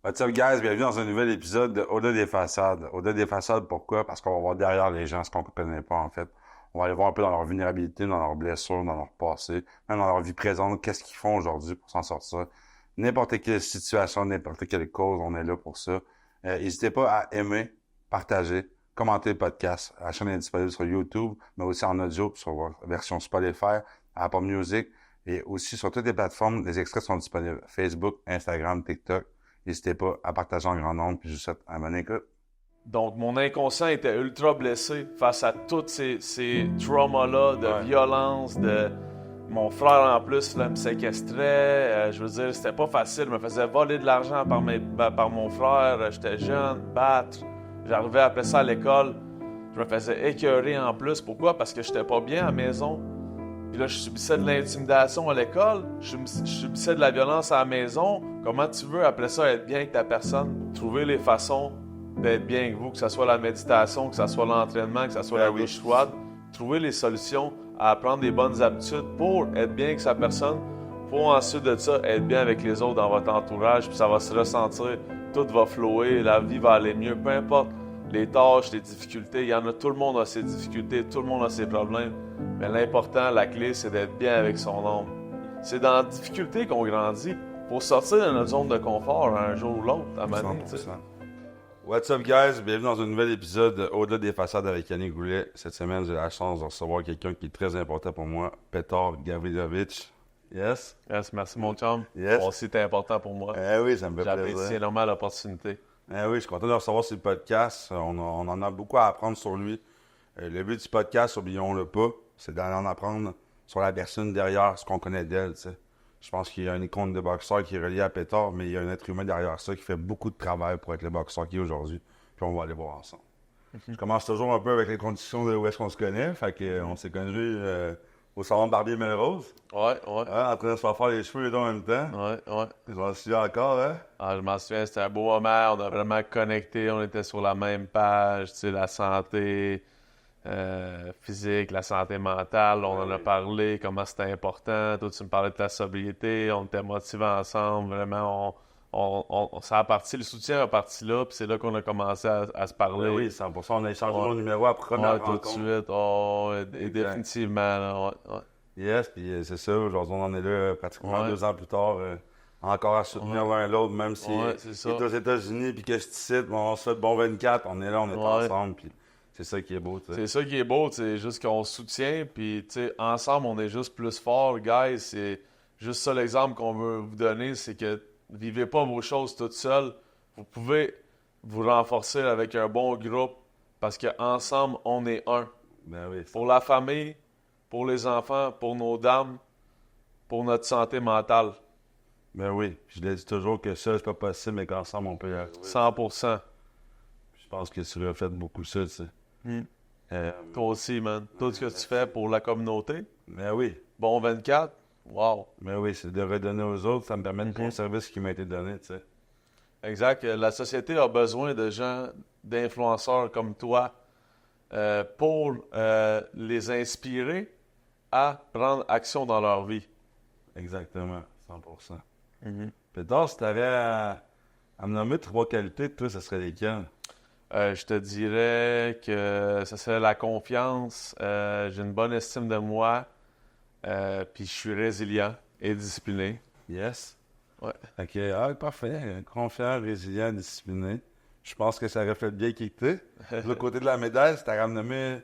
What's up, guys? Bienvenue dans un nouvel épisode de Au-delà des façades. Au-delà des façades, pourquoi? Parce qu'on va voir derrière les gens ce qu'on ne connaît pas, en fait. On va aller voir un peu dans leur vulnérabilité, dans leurs blessures, dans leur passé, même dans leur vie présente, qu'est-ce qu'ils font aujourd'hui pour s'en sortir. N'importe quelle situation, n'importe quelle cause, on est là pour ça. N'hésitez pas à aimer, partager, commenter le podcast. La chaîne est disponible sur YouTube, mais aussi en audio sur la version Spotify, Apple Music, et aussi sur toutes les plateformes, les extraits sont disponibles. Facebook, Instagram, TikTok. N'hésitez pas à partager en grand nombre, puis je vous souhaite un bon écoute. Donc, mon inconscient était ultra blessé face à tous ces traumas-là de violence, de... Mon frère, en plus, là, me séquestrait. Je veux dire, c'était pas facile. Il me faisait voler de l'argent par mon frère. J'étais jeune, battre. J'arrivais après ça à l'école. Je me faisais écœurer en plus. Pourquoi? Parce que j'étais pas bien à la maison. Puis là, je subissais de l'intimidation à l'école. Je subissais de la violence à la maison. Comment tu veux, après ça, être bien avec ta personne? Trouver les façons d'être bien avec vous, que ce soit la méditation, que ce soit l'entraînement, que ce soit la douche froide. Trouver les solutions à apprendre des bonnes habitudes pour être bien avec sa personne, pour ensuite de ça être bien avec les autres dans votre entourage, puis ça va se ressentir, tout va flower, la vie va aller mieux, peu importe les tâches, les difficultés, il y en a, tout le monde a ses difficultés, tout le monde a ses problèmes, mais l'important, la clé, c'est d'être bien avec son homme. C'est dans la difficulté qu'on grandit, pour sortir de notre zone de confort un jour ou l'autre, à ma vie, tu sais. 100%. What's up, guys? Bienvenue dans un nouvel épisode de Au-delà des façades avec Yannick Goulet. Cette semaine, j'ai la chance de recevoir quelqu'un qui est très important pour moi, Petar Gavrilovic. Yes? Yes, merci mon chum. Yes. Bon, c'est important pour moi. Eh oui, ça me fait J'apprécie plaisir. énormément l'opportunité. Eh oui, je suis content de le recevoir sur le podcast. On en a beaucoup à apprendre sur lui. Le but du podcast, oublions-le pas, c'est d'aller en apprendre sur la personne derrière ce qu'on connaît d'elle, tu sais. Je pense qu'il y a une icône de boxeur qui est reliée à Petar, mais il y a un être humain derrière ça qui fait beaucoup de travail pour être le boxeur qu'il est aujourd'hui. Puis on va aller voir ensemble. Je commence toujours un peu avec les conditions de où est-ce qu'on se connaît. Fait que, on s'est connus au salon Barbier Melrose. Ouais. Hein, en train de se faire faire les cheveux les deux en même temps. Ouais. Ils ont su encore, hein? Ah, je m'en souviens, c'était un beau moment. On a vraiment connecté. On était sur la même page. Tu sais, la santé physique, la santé mentale. On en a parlé, comment c'était important. Toi, tu me parlais de ta sobriété. On était motivés ensemble. Vraiment, ça a parti. Le soutien a parti là. Puis c'est là qu'on a commencé à se parler. Oui, 100%. On a échangé nos numéros à première Ouais, tout de rencontre. suite. Oh, et définitivement. Là, ouais. Yes, puis c'est ça. Aujourd'hui, on en est là pratiquement 2 ans plus tard. Encore à soutenir l'un l'autre, même si c'est il ça. est aux États-Unis puis que je te cite, on se fait de bon 24, on est là, on est ensemble, puis c'est ça qui est beau, tu sais. C'est ça qui est beau, c'est juste qu'on se soutient, puis tu sais, ensemble, on est juste plus fort, guys. C'est juste ça l'exemple qu'on veut vous donner, c'est que vivez pas vos choses toutes seules. Vous pouvez vous renforcer avec un bon groupe, parce qu'ensemble, on est un. Ben oui. Pour la famille, pour les enfants, pour nos dames, pour notre santé mentale. Ben oui. Je l'ai dit toujours que seul, c'est pas possible, mais qu'ensemble, on peut y arriver. 100%. Je pense que tu reflètes beaucoup ça, tu sais. Toi aussi, man. Tout ce que tu fais pour la communauté. Ben oui. Bon 24. Wow. Ben oui, c'est de redonner aux autres, ça me permet de conserver ce qui m'a été donné, tu sais. Exact. La société a besoin de gens, d'influenceurs comme toi, pour les inspirer à prendre action dans leur vie. Exactement, 100%. Pétard, si t'avais à me nommer 3 qualités, toi, ce serait lesquelles? Je te dirais que ça serait la confiance. J'ai une bonne estime de moi. Puis je suis résilient et discipliné. Yes. Ouais. Ok, parfait. Confiant, résilient, discipliné. Je pense que ça reflète bien qui que t'es. De l'autre côté de la médaille, si t'as ramené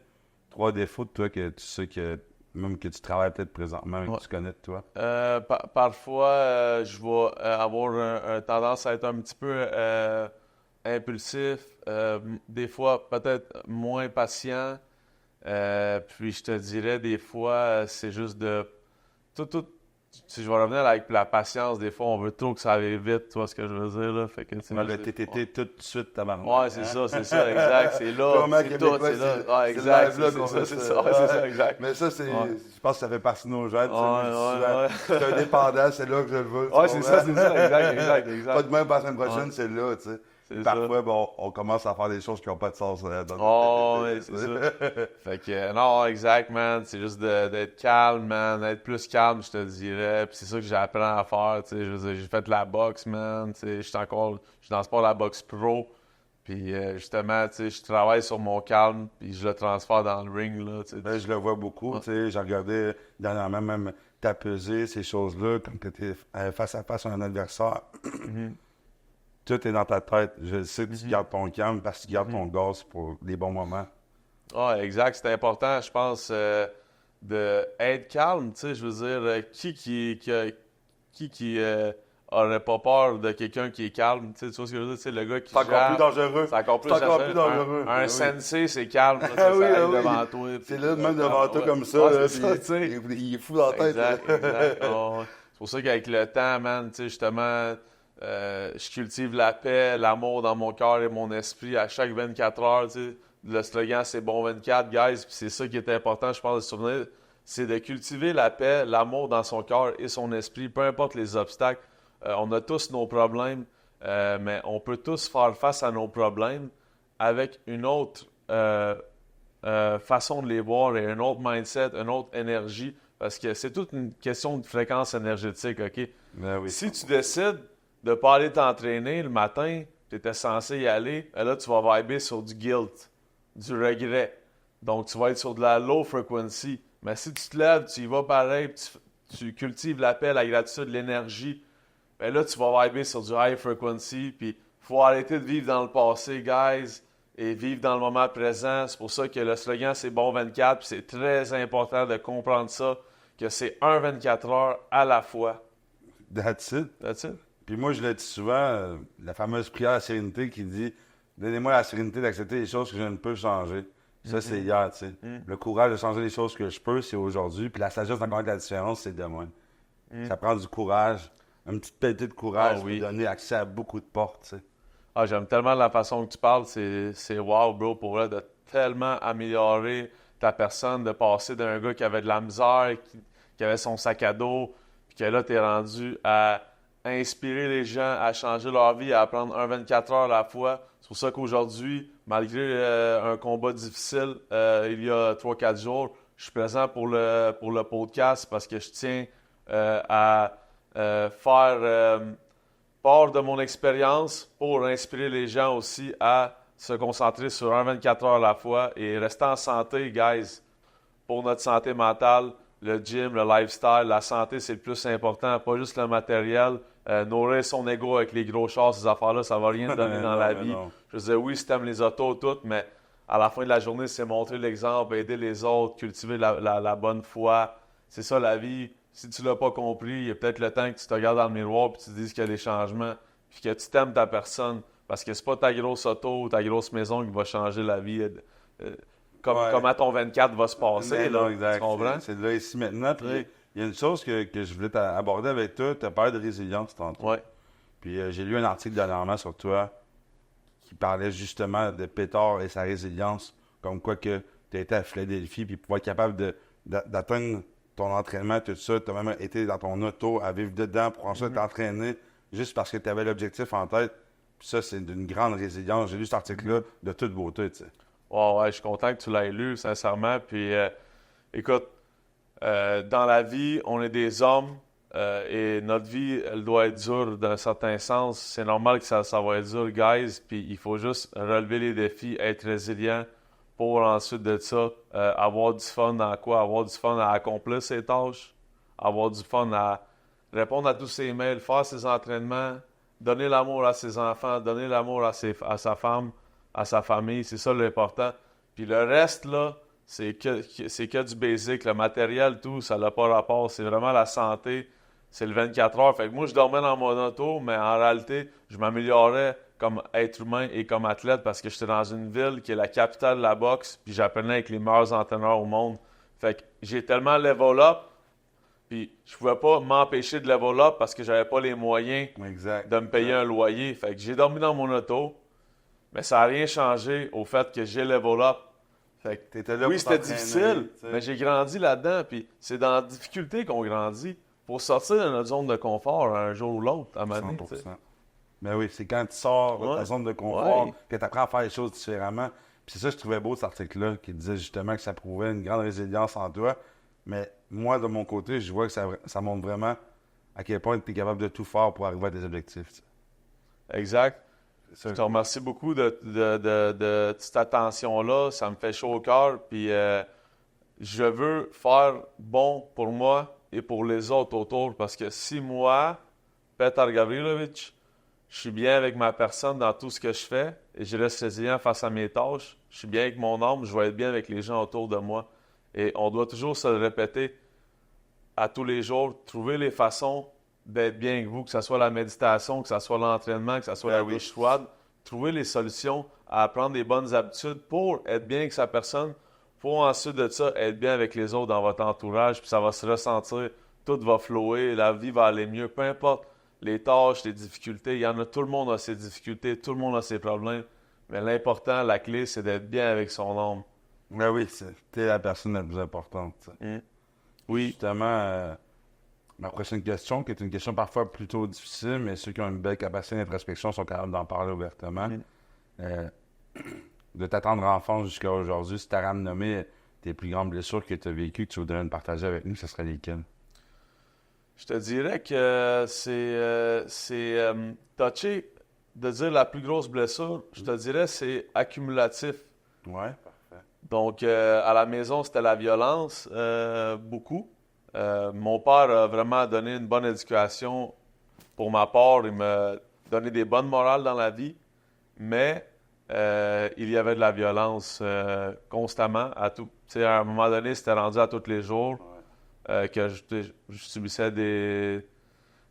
3 défauts de toi que tu sais que même que tu travailles peut-être présentement, que tu connais de toi. Parfois, je vais avoir un tendance à être un petit peu impulsif. Des fois, peut-être moins patient. Puis je te dirais, des fois, c'est juste de... Si je vais revenir avec la patience, des fois, on veut trop que ça aille vite, tu vois ce que je veux dire, là? Fait que, Le TTT tout de suite, tabarnak. Ouais, c'est ça, exact. C'est là, Comment c'est tout, c'est là. Ouais, c'est exact, live là c'est qu'on ça, fait c'est ça. ça, ouais, c'est ça, exact. Mais ça, c'est, Ouais. je pense que ça fait partie de nos gènes. Ouais. C'est un dépendant, c'est là que je le veux. Ouais, c'est ça, exact. Pas de même pour la semaine prochaine, c'est là, tu sais. C'est Parfois, bon, on commence à faire des choses qui n'ont pas de sens dans Oh, notre ouais, tête. c'est ça. Fait que, non, exact, man. C'est juste d'être calme, man. D'être plus calme, je te dirais. Puis c'est ça que j'apprends à faire, tu sais. Je veux dire, j'ai fait de la boxe, man. Tu sais, je suis dans le sport de la boxe pro. Puis justement, tu sais, je travaille sur mon calme, puis je le transfère dans le ring, là, tu sais. Ben, je le vois beaucoup, Ouais. tu sais, j'ai regardé dernièrement même ta pesée, ces choses-là, quand tu étais face à face à un adversaire, Mhm. tout est dans ta tête. Je sais que tu Mhm. gardes ton calme parce que tu gardes ton gaz pour les bons moments. Ah, exact. C'est important, je pense, de être calme, tu sais. Je veux dire, qui aurait pas peur de quelqu'un qui est calme, tu sais, tu vois ce que je veux dire? Tu sais, le gars qui C'est encore plus jase, dangereux. c'est encore plus C'est encore plus dangereux. dangereux. Un Ben oui. sensei, c'est calme, là, tu sais, Ah oui, ça ah arrive oui. devant toi. C'est puis, là, même devant toi ouais. comme ça, Ouais, là, c'est ça, tu sais. il est fou dans la tête. Exact, là. exact. Ah, ouais. C'est pour ça qu'avec le temps, man, tu sais, justement, je cultive la paix, l'amour dans mon cœur et mon esprit à chaque 24 heures, tu sais. Le slogan, c'est bon 24, guys, puis c'est ça qui est important, je pense, de se souvenir, c'est de cultiver la paix, l'amour dans son cœur et son esprit, peu importe les obstacles. On a tous nos problèmes, mais on peut tous faire face à nos problèmes avec une autre façon de les voir et un autre mindset, une autre énergie, parce que c'est toute une question de fréquence énergétique, OK? Ben oui. Si tu décides de ne pas aller t'entraîner le matin, tu étais censé y aller, là, tu vas vibrer sur du guilt, du regret. Donc, tu vas être sur de la low frequency. Mais si tu te lèves, tu y vas pareil, tu cultives la paix, la gratitude, l'énergie, ben là, tu vas vibrer sur du high frequency, puis faut arrêter de vivre dans le passé, guys, et vivre dans le moment présent. C'est pour ça que le slogan, c'est bon 24, puis c'est très important de comprendre ça, que c'est un 24 heures à la fois. That's it. That's it? Puis moi, je le dis souvent, la fameuse prière à la sérénité qui dit « Donnez-moi la sérénité d'accepter les choses que je ne peux changer. » Ça, c'est hier, tu sais. Le courage de changer les choses que je peux, c'est aujourd'hui. Puis la sagesse d'en connaître la différence, c'est demain. Ça prend du courage, une petite pelletée de courage Ah oui. pour donner accès à beaucoup de portes, tu sais. Ah, j'aime tellement la façon que tu parles, c'est wow, bro, pour vrai, de tellement améliorer ta personne, de passer d'un gars qui avait de la misère, qui avait son sac à dos, puis que là, t'es rendu à inspirer les gens à changer leur vie, à apprendre un 24 heures à la fois. C'est pour ça qu'aujourd'hui, malgré un combat difficile il y a 3-4 jours, je suis présent pour le podcast parce que je tiens à faire part de mon expérience pour inspirer les gens aussi à se concentrer sur un 24 heures à la fois et rester en santé, guys. Pour notre santé mentale, le gym, le lifestyle, la santé, c'est le plus important, pas juste le matériel. Nourrir son ego avec les gros chars, ces affaires-là, ça va rien te donner dans Non, la mais vie. non. Je veux dire, oui, si t'aimes les autos, tout, mais à la fin de la journée, c'est montrer l'exemple, aider les autres, cultiver la bonne foi. C'est ça la vie. Si tu l'as pas compris, il y a peut-être le temps que tu te regardes dans le miroir et tu te dises qu'il y a des changements, puis que tu t'aimes ta personne. Parce que c'est pas ta grosse auto ou ta grosse maison qui va changer la vie. Ouais. Comment ton 24 va se passer, Mais là. non, exact. Tu comprends? C'est là, ici, maintenant. Puis Oui. il y a une chose que je voulais aborder avec toi. Tu as parlé de résilience tantôt. Ouais. Puis j'ai lu un article dernièrement sur toi qui parlait justement de Pétard et sa résilience, comme quoi que tu as été à Philadelphie, puis pour être capable d'atteindre ton entraînement, tout ça, tu as même été dans ton auto à vivre dedans pour ensuite t'entraîner juste parce que tu avais l'objectif en tête. Puis ça, c'est d'une grande résilience. J'ai lu cet article-là de toute beauté, tu sais. Ouais, je suis content que tu l'aies lu, sincèrement. Puis, écoute, dans la vie, on est des hommes et notre vie, elle doit être dure d'un certain sens. C'est normal que ça va être dur, guys. Puis, il faut juste relever les défis, être résilient pour ensuite de ça avoir du fun dans quoi? Avoir du fun à accomplir ses tâches, avoir du fun à répondre à tous ses mails, faire ses entraînements, donner l'amour à ses enfants, donner l'amour à sa femme, à sa famille. C'est ça l'important. Puis le reste, là, c'est que du basic. Le matériel, tout, ça n'a pas rapport. C'est vraiment la santé. C'est le 24 heures. Fait que moi, je dormais dans mon auto, mais en réalité, je m'améliorais comme être humain et comme athlète parce que j'étais dans une ville qui est la capitale de la boxe, puis j'apprenais avec les meilleurs entraîneurs au monde. Fait que j'ai tellement level up, puis je pouvais pas m'empêcher de level up parce que j'avais pas les moyens Exact. de me payer un loyer. Fait que j'ai dormi dans mon auto, mais ça n'a rien changé au fait que j'ai level up. Fait que, T'étais là oui, pour c'était t'entraîner, difficile, tu sais. mais j'ai grandi là-dedans, puis c'est dans la difficulté qu'on grandit. Pour sortir de notre zone de confort un jour ou l'autre, à un moment donné, tu sais. 100%. Mais oui, c'est quand tu sors de ta zone de confort que tu apprends à faire les choses différemment. Puis c'est ça que je trouvais beau, cet article-là, qui disait justement que ça prouvait une grande résilience en toi. Mais moi, de mon côté, je vois que ça montre vraiment à quel point tu es capable de tout faire pour arriver à tes objectifs. Tu sais. Exact. C'est Je ça. te remercie beaucoup de cette attention-là. Ça me fait chaud au cœur. Puis je veux faire bon pour moi et pour les autres autour. Parce que si moi, Petar Gavrilovic, je suis bien avec ma personne dans tout ce que je fais et je reste résilient face à mes tâches, je suis bien avec mon âme, je vais être bien avec les gens autour de moi. Et on doit toujours se le répéter à tous les jours, trouver les façons d'être bien avec vous, que ce soit la méditation, que ce soit l'entraînement, que ce soit la douche froide. Trouver les solutions à apprendre des bonnes habitudes pour être bien avec sa personne, pour ensuite de ça être bien avec les autres dans votre entourage, puis ça va se ressentir, tout va flower, la vie va aller mieux, peu importe les tâches, les difficultés, il y en a, tout le monde a ses difficultés, tout le monde a ses problèmes, mais l'important, la clé, c'est d'être bien avec son âme. Ben oui, t'es la personne la plus importante. Tu sais. Oui. Justement, ma prochaine question, qui est une question parfois plutôt difficile, mais ceux qui ont une belle capacité d'introspection sont capables d'en parler ouvertement. De ta tendre enfance jusqu'à aujourd'hui, si tu as nommer tes plus grandes blessures que tu as vécues, que tu voudrais nous partager avec nous, ce serait lesquelles? Je te dirais que c'est touché de dire la plus grosse blessure. Je te dirais c'est accumulatif. Ouais, parfait. Donc, à la maison, c'était la violence, beaucoup. Mon père a vraiment donné une bonne éducation pour ma part. Il m'a donné des bonnes morales dans la vie, mais il y avait de la violence constamment. À un moment donné, c'était rendu à tous les jours que je subissais de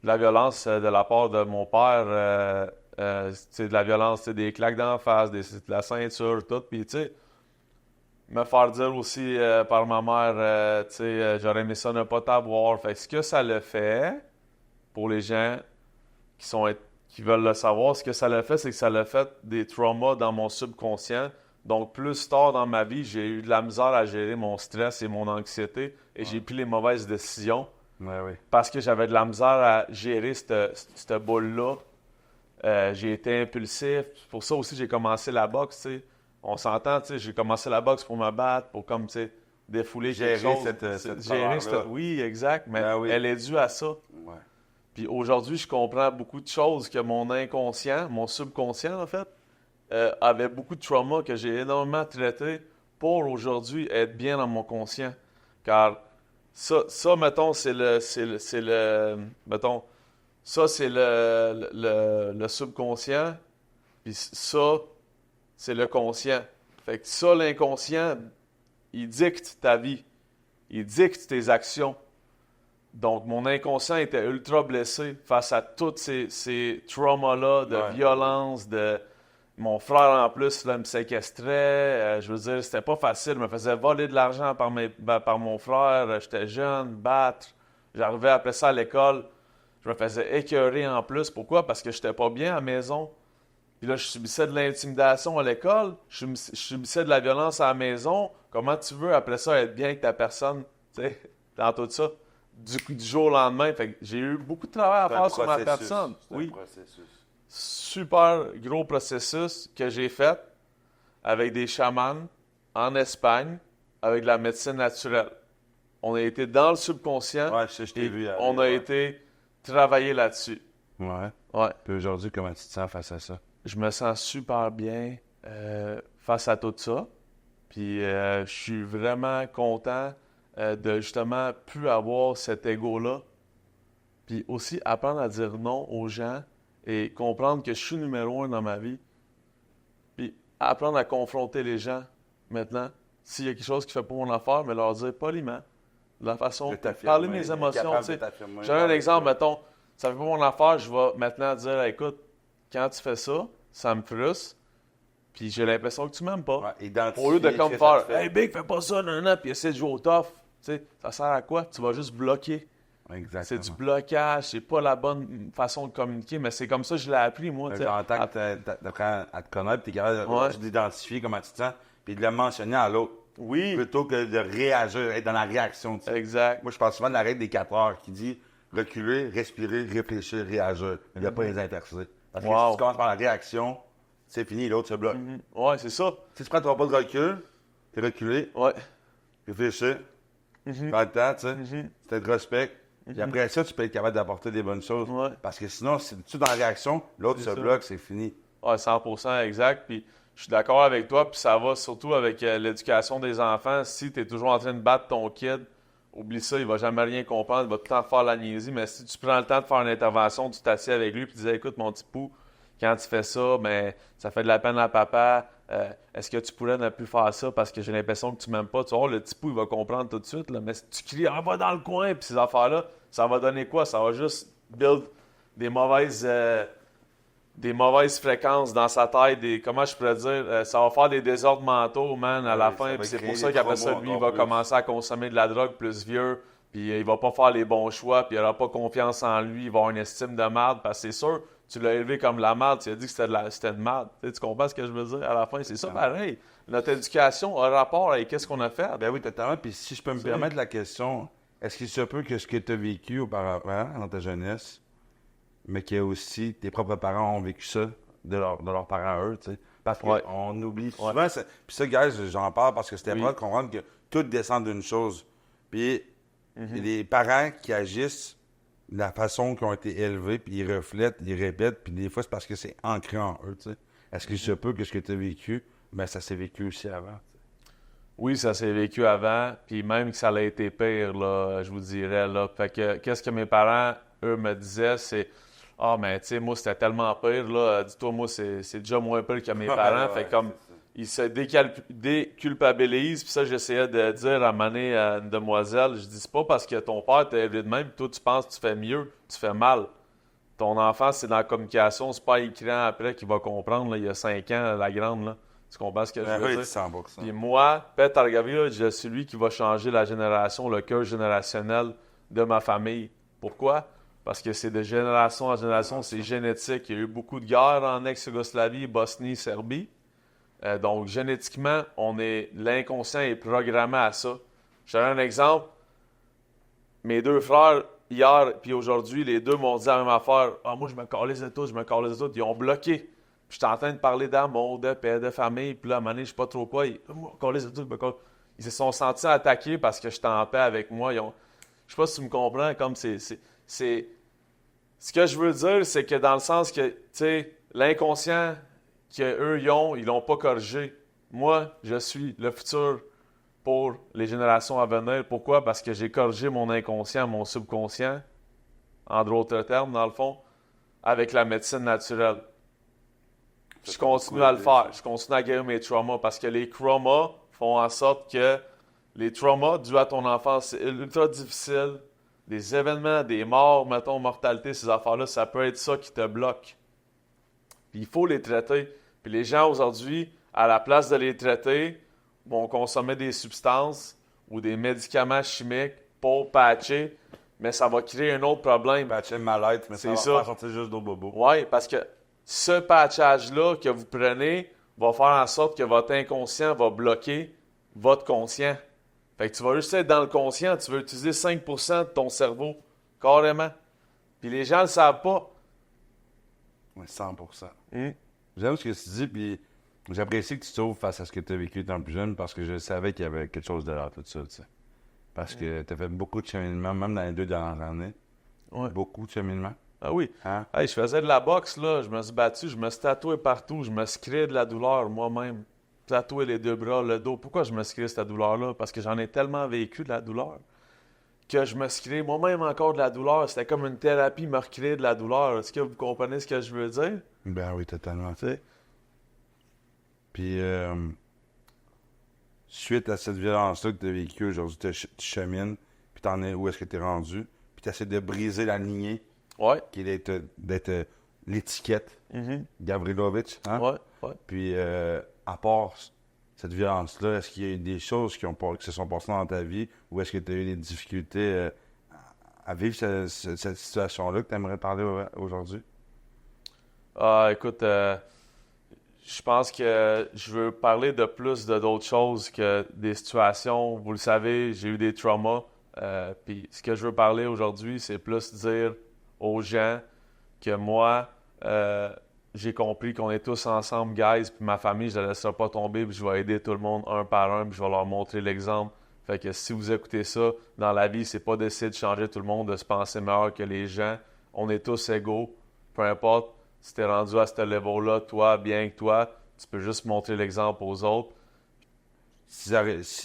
la violence de la part de mon père. De la violence, des claques d'en face, de la ceinture, tout. Puis, tu sais, me faire dire aussi par ma mère, j'aurais aimé ça ne pas t'avoir. Fait que ce que ça le fait, pour les gens qui veulent le savoir, ce que ça le fait, c'est que ça l'a fait des traumas dans mon subconscient. Donc, plus tard dans ma vie, j'ai eu de la misère à gérer mon stress et mon anxiété et j'ai pris les mauvaises décisions parce que j'avais de la misère à gérer cette boule-là. J'ai été impulsif. Pour ça aussi, j'ai commencé la boxe, tu sais. On s'entend, tu sais, j'ai commencé la boxe pour me battre, pour comme, tu sais, défouler quelque chose. Gérer cette oui, exact, mais Ben oui. elle est due à ça. Ouais. Puis aujourd'hui, je comprends beaucoup de choses que mon inconscient, mon subconscient, en fait, avait beaucoup de traumas que j'ai énormément traité pour aujourd'hui être bien dans mon conscient. Car ça mettons, mettons, ça, c'est le subconscient, puis ça, c'est le conscient. Fait que ça, l'inconscient, il dicte ta vie. Il dicte tes actions. Donc, mon inconscient était ultra blessé face à tous ces traumas-là de violence, de... Mon frère, en plus, là, me séquestrait. Je veux dire, c'était pas facile. Il me faisait voler de l'argent par mon frère. J'étais jeune, battre. J'arrivais après ça à l'école. Je me faisais écœurer en plus. Pourquoi? Parce que j'étais pas bien à la maison. Puis là, je subissais de l'intimidation à l'école. Je subissais de la violence à la maison. Comment tu veux, après ça, être bien avec ta personne? Tu sais, dans tout ça. Du jour au lendemain. Fait que j'ai eu beaucoup de travail à faire sur ma personne. Oui. Processus. Super gros processus que j'ai fait avec des chamans en Espagne, avec de la médecine naturelle. On a été dans le subconscient Je t'ai vu. on a été travailler là-dessus. Ouais. Ouais. Puis aujourd'hui, comment tu te sens face à ça? Je me sens super bien face à tout ça. Puis je suis vraiment content de justement plus avoir cet ego-là. Puis aussi apprendre à dire non aux gens et comprendre que je suis numéro 1 dans ma vie. Puis apprendre à confronter les gens maintenant. S'il y a quelque chose qui ne fait pas mon affaire, mais leur dire poliment, de la façon de parler de mes émotions. J'ai un exemple, mettons, ça ne fait pas mon affaire, je vais maintenant dire, écoute, quand tu fais ça, ça me frustre, puis j'ai l'impression que tu m'aimes pas. Au lieu de comme faire, hey Big, fais pas ça, puis essayer de jouer au tough. Tu sais, ça sert à quoi? Tu vas juste bloquer. Exactement. C'est du blocage, c'est pas la bonne façon de communiquer, mais c'est comme ça que je l'ai appris, moi. En tant que tu apprends à te connaître, tu es capable d'identifier comment tu te sens, puis de le mentionner à l'autre. Oui. Plutôt que de réagir, être dans la réaction. Tu sais. Exact. Moi, je parle souvent de la règle des 4 heures qui dit reculer, respirer, réfléchir, réagir. Il n'y a pas les intercités. Parce que si tu commences par la réaction, c'est fini, l'autre se bloque. Ouais, c'est ça. Si tu prends ton pas de recul, t'es reculé, Ouais. réfléchir, prends le temps, tu sais, tu t'introspectes. Puis après ça, tu peux être capable d'apporter des bonnes choses. Ouais. Parce que sinon, si tu es dans la réaction, l'autre se bloque, c'est fini. Ouais, 100% exact. Puis je suis d'accord avec toi. Puis ça va surtout avec l'éducation des enfants. Si tu es toujours en train de battre ton kid, oublie ça, il va jamais rien comprendre. Il va tout le temps faire la niaiserie. Mais si tu prends le temps de faire une intervention, tu t'assieds avec lui et tu dis écoute, mon petit pou, quand tu fais ça, ben, ça fait de la peine à papa. Est-ce que tu pourrais ne plus faire ça parce que j'ai l'impression que tu m'aimes pas? Tu vois, le petit pou, il va comprendre tout de suite. Là. Mais si tu cries, va dans le coin, puis ces affaires-là, ça va donner quoi? Ça va juste build des mauvaises fréquences dans sa tête. Comment je pourrais dire? Ça va faire des désordres mentaux, man, à la fin. Puis c'est pour ça qu'après ça, lui, il va commencer à consommer de la drogue plus vieux. Puis il va pas faire les bons choix. Puis il aura pas confiance en lui. Il va avoir une estime de merde. Parce que c'est sûr, tu l'as élevé comme la merde, tu as dit que c'était de merde. Tu comprends ce que je veux dire? À la fin, c'est ça pareil. Notre éducation a rapport avec qu'est-ce qu'on a fait. Ben oui, totalement. Puis si je peux me permettre la question, est-ce qu'il se peut que ce que tu as vécu auparavant, dans ta jeunesse, mais que aussi tes propres parents ont vécu ça de leurs parents eux, tu sais? Parce qu'on oublie souvent, puis ça, guys, j'en parle parce que c'était important de comprendre que tout descend d'une chose. Puis les parents qui agissent de la façon qu'ils ont été élevés, puis ils reflètent, ils répètent, puis des fois, c'est parce que c'est ancré en eux, tu sais. Est-ce qu'il se peut que ce que tu as vécu, ben ça s'est vécu aussi avant, t'sais? Oui, ça s'est vécu avant, puis même que ça a été pire, là, je vous dirais, là. Fait que, qu'est-ce que mes parents, eux, me disaient, c'est « Ah, mais tu sais, moi, c'était tellement pire, là. Dis-toi, moi, c'est déjà moins pire que mes parents. » Fait comme, ils se déculpabilisent, puis ça, j'essayais de dire à Mané, à une demoiselle, je dis « C'est pas parce que ton père t'a élevé de même, toi, tu penses que tu fais mieux, tu fais mal. Ton enfant, c'est dans la communication, c'est pas écran après qu'il va comprendre, là, il y a 5 ans, la grande, là. Tu comprends ce que je veux dire? 100%. Puis moi, Pet Argavia, je suis celui qui va changer la génération, le cœur générationnel de ma famille. Pourquoi? Parce que c'est de génération en génération, c'est génétique. Il y a eu beaucoup de guerres en ex-Yougoslavie, Bosnie, Serbie. Donc, génétiquement, l'inconscient est programmé à ça. Je te donne un exemple. Mes deux frères, hier puis aujourd'hui, les deux m'ont dit la même affaire. « Ah, moi, je me calais de tout, je me calais de tout. » Ils ont bloqué. Puis j'étais en train de parler d'amour, de paix, de famille. Puis là, à un moment donné, je sais pas trop quoi. Ils se sont sentis attaqués parce que j'étais en paix avec moi. Je sais pas si tu me comprends. Comme c'est... Ce que je veux dire, c'est que dans le sens que, tu sais, l'inconscient qu'eux, ils l'ont pas corrigé. Moi, je suis le futur pour les générations à venir. Pourquoi? Parce que j'ai corrigé mon inconscient, mon subconscient, en d'autres termes, dans le fond, avec la médecine naturelle. Je continue à le faire. Je continue à guérir mes traumas parce que les traumas font en sorte que les traumas dus à ton enfance, c'est ultra difficile. Des événements, des morts, mettons, mortalité, ces affaires-là, ça peut être ça qui te bloque. Puis il faut les traiter. Puis les gens aujourd'hui, à la place de les traiter, vont consommer des substances ou des médicaments chimiques pour patcher, mais ça va créer un autre problème. Patcher le mal-être, mais ça va faire sortir juste d'autres bobos. Oui, parce que ce patchage-là que vous prenez va faire en sorte que votre inconscient va bloquer votre conscient. Fait que tu vas juste être dans le conscient, tu vas utiliser 5% de ton cerveau, carrément. Puis les gens ne le savent pas. Oui, 100%. J'aime ce que tu dis, puis j'apprécie que tu t'ouvres face à ce que tu as vécu étant plus jeune, parce que je savais qu'il y avait quelque chose derrière tout ça, tu sais. Parce que tu as fait beaucoup de cheminement, même dans les 2 dernières années. Ouais. Beaucoup de cheminement. Ah oui. Hein? Hey, je faisais de la boxe, là. Je me suis battu, je me suis tatoué partout. Je me suis créé de la douleur moi-même. Tatoué les 2 bras, le dos. Pourquoi je me suis créé cette douleur-là? Parce que j'en ai tellement vécu de la douleur que je me suis créé moi-même encore de la douleur. C'était comme une thérapie me recréer de la douleur. Est-ce que vous comprenez ce que je veux dire? Ben oui, totalement. Tu sais? Puis, suite à cette violence-là que tu as vécue aujourd'hui, tu chemines, puis t'en es où est-ce que tu es rendu, puis tu essaies de briser la lignée Ouais. qui est d'être l'étiquette Gavrilovic. Hein? Ouais. Puis, à part cette violence-là, est-ce qu'il y a eu des choses qui se sont passées dans ta vie, ou est-ce que tu as eu des difficultés à vivre cette situation-là que tu aimerais parler aujourd'hui? Ah, écoute, je pense que je veux parler de plus d'autres choses que des situations. Vous le savez, j'ai eu des traumas. Puis ce que je veux parler aujourd'hui, c'est plus dire aux gens que moi, j'ai compris qu'on est tous ensemble, guys, puis ma famille, je la laisserai pas tomber, puis je vais aider tout le monde un par un, puis je vais leur montrer l'exemple. Fait que si vous écoutez ça, dans la vie, c'est pas d'essayer de changer tout le monde, de se penser meilleur que les gens. On est tous égaux, peu importe si t'es rendu à ce level-là, toi, bien que toi, tu peux juste montrer l'exemple aux autres. Si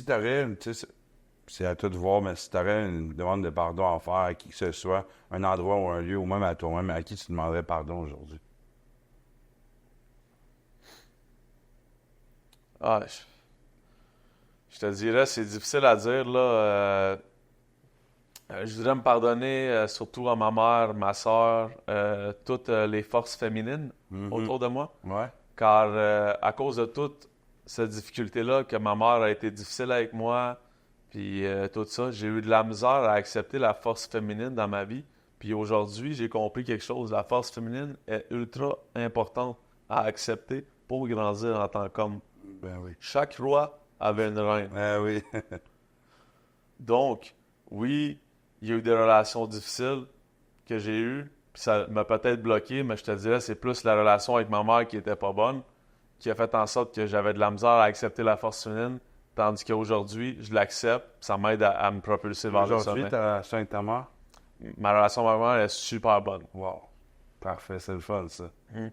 t'aurais, tu sais, c'est à toi de voir, mais si t'aurais une demande de pardon à faire à qui que ce soit, un endroit ou un lieu, ou même à toi-même, à qui tu demanderais pardon aujourd'hui? Ah, je te dirais, c'est difficile à dire, là. Je voudrais me pardonner surtout à ma mère, ma soeur, toutes les forces féminines autour de moi. Ouais. Car à cause de toute cette difficulté-là, que ma mère a été difficile avec moi, puis tout ça, j'ai eu de la misère à accepter la force féminine dans ma vie. Puis aujourd'hui, j'ai compris quelque chose. La force féminine est ultra importante à accepter pour grandir en tant qu'homme. Ben oui. Chaque roi avait une reine. Ben oui. Donc, oui, il y a eu des relations difficiles que j'ai eues, puis ça m'a peut-être bloqué, mais je te dirais, c'est plus la relation avec ma mère qui était pas bonne, qui a fait en sorte que j'avais de la misère à accepter la force féminine, tandis qu'aujourd'hui, je l'accepte, ça m'aide à me propulser vers le Aujourd'hui, sommet. ta relation avec ta mère? Ma relation avec ma mère est super bonne. Wow. Parfait, c'est le fun, ça. Mhm.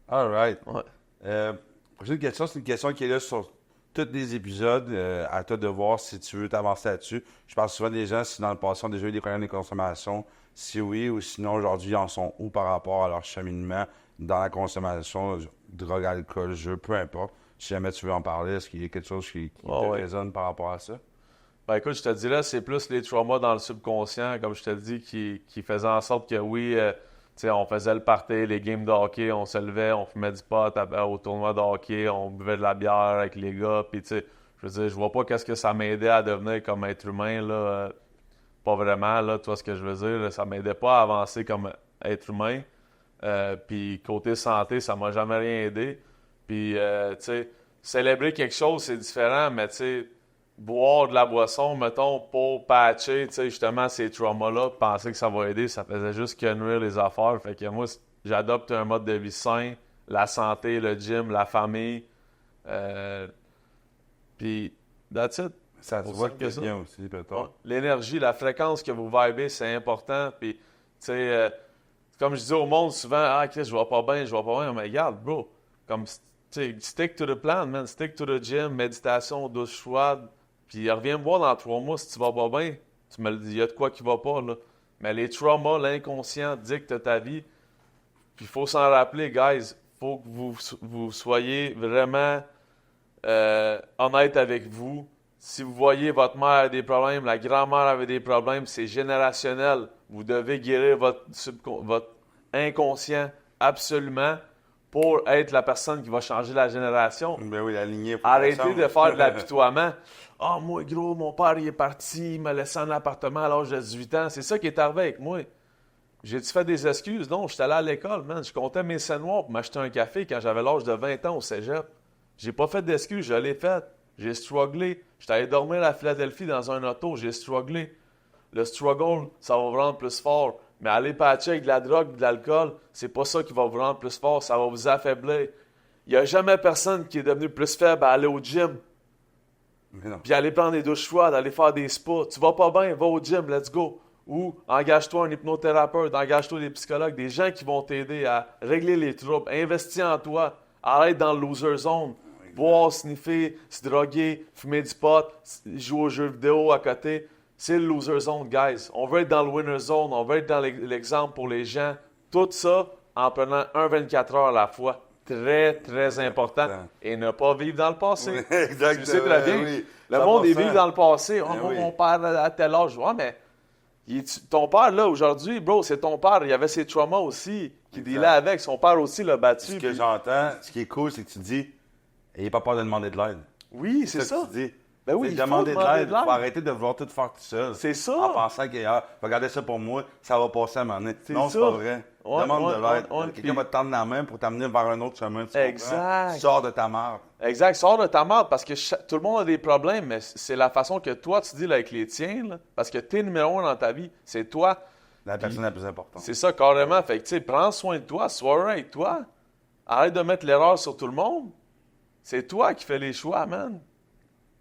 All right. Ouais. Prochaine question, c'est une question qui est là sur tous les épisodes. À toi de voir si tu veux t'avancer là-dessus. Je parle souvent des gens si dans le passé ont déjà eu des problèmes de consommation. Si oui, ou sinon aujourd'hui, ils en sont où par rapport à leur cheminement dans la consommation, drogue, alcool, jeu, peu importe. Si jamais tu veux en parler, est-ce qu'il y a quelque chose qui te résonne par rapport à ça? Ben écoute, je te dirais, c'est plus les traumas dans le subconscient, comme je te dis, qui faisaient en sorte que oui, tu sais, on faisait le party, les games de hockey, on se levait, on fumait du pot au tournoi de hockey, on buvait de la bière avec les gars, puis tu sais, je veux dire, je vois pas qu'est-ce que ça m'aidait à devenir comme être humain, là, pas vraiment, là, tu vois ce que je veux dire, là, ça m'aidait pas à avancer comme être humain, puis côté santé, ça m'a jamais rien aidé, puis tu sais, célébrer quelque chose, c'est différent, mais tu sais, boire de la boisson, mettons, pour patcher, tu sais, justement, ces traumas-là, penser que ça va aider, ça faisait juste que nuire les affaires. Fait que moi, j'adopte un mode de vie sain, la santé, le gym, la famille. Puis, that's it. Ça se Aussi voit simple que c'est bien aussi, peut-être. Ouais. L'énergie, la fréquence que vous vibez, c'est important. Puis, tu sais, comme je dis au monde souvent, ah, Chris, je vais pas bien. Mais regarde, bro, comme, tu sais, stick to the plan, man. Stick to the gym, méditation, douche froide. Puis reviens me voir dans 3 mois si tu vas pas bien. Tu me le dis, il y a de quoi qui va pas, là. Mais les traumas, l'inconscient dictent ta vie. Puis il faut s'en rappeler, guys. Faut que vous soyez vraiment honnête avec vous. Si vous voyez votre mère a des problèmes, la grand-mère avait des problèmes, c'est générationnel. Vous devez guérir votre inconscient absolument pour être la personne qui va changer la génération. Ben oui, la lignée. Arrêtez de faire de l'apitoiement. Ah, moi, gros, mon père, il est parti, il m'a laissé en appartement à l'âge de 18 ans. C'est ça qui est arrivé avec moi. J'ai-tu fait des excuses? Non, j'étais allé à l'école, man. Je comptais mes scènes noires pour m'acheter un café quand j'avais l'âge de 20 ans au cégep. J'ai pas fait d'excuses, je l'ai fait. J'ai strugglé. J'étais allé dormir à Philadelphie dans un auto, j'ai strugglé. Le struggle, ça va vous rendre plus fort. Mais aller patcher avec de la drogue, de l'alcool, c'est pas ça qui va vous rendre plus fort, ça va vous affaiblir. Il n'y a jamais personne qui est devenu plus faible à aller au gym. Puis aller prendre des douches froides, aller faire des spas. Tu vas pas bien, va au gym, let's go. Ou engage-toi un hypnothérapeute, engage-toi des psychologues, des gens qui vont t'aider à régler les troubles. Investis en toi. Arrête dans le loser zone. Boire, sniffer, se droguer, fumer du pot, jouer aux jeux vidéo à côté. C'est le loser zone, guys. On veut être dans le winner zone, on veut être dans l'exemple pour les gens. Tout ça en prenant 24 heures à la fois. Très, très important. Et ne pas vivre dans le passé. Oui, exactement. Tu le sais très bien. Oui, le monde, il 100%. vit dans le passé. Oh, Oui. mon père à tel âge. Ouais, mais ton père, là, aujourd'hui, bro, c'est ton père. Il y avait ses traumas aussi qui dealait avec. Son père aussi l'a battu. Ce que j'entends, ce qui est cool, c'est que tu dis, ayez pas peur de demander de l'aide. Oui, c'est ça. Que tu dis. Ben oui, C'est il faut demander de demander l'aide. de l'aide. Faut arrêter de vouloir tout faire tout seul. C'est ça. En pensant que, regardez ça pour moi, ça va passer à un moment donné. Non, c'est ça. pas vrai. Ouais, Demande ouais, de l'aide. ouais, Quelqu'un puis- va te tendre la main pour t'amener vers un autre chemin. Tu Exact. comprends? Sors de ta marque. Exact, sors de ta marde parce que tout le monde a des problèmes, mais c'est la façon que toi tu deals avec les tiens, là, parce que t'es numéro 1 dans ta vie, c'est toi. La personne la plus importante. C'est ça, carrément. Fait que, tu sais, prends soin de toi, sois heureux avec toi. Arrête de mettre l'erreur sur tout le monde. C'est toi qui fais les choix, man.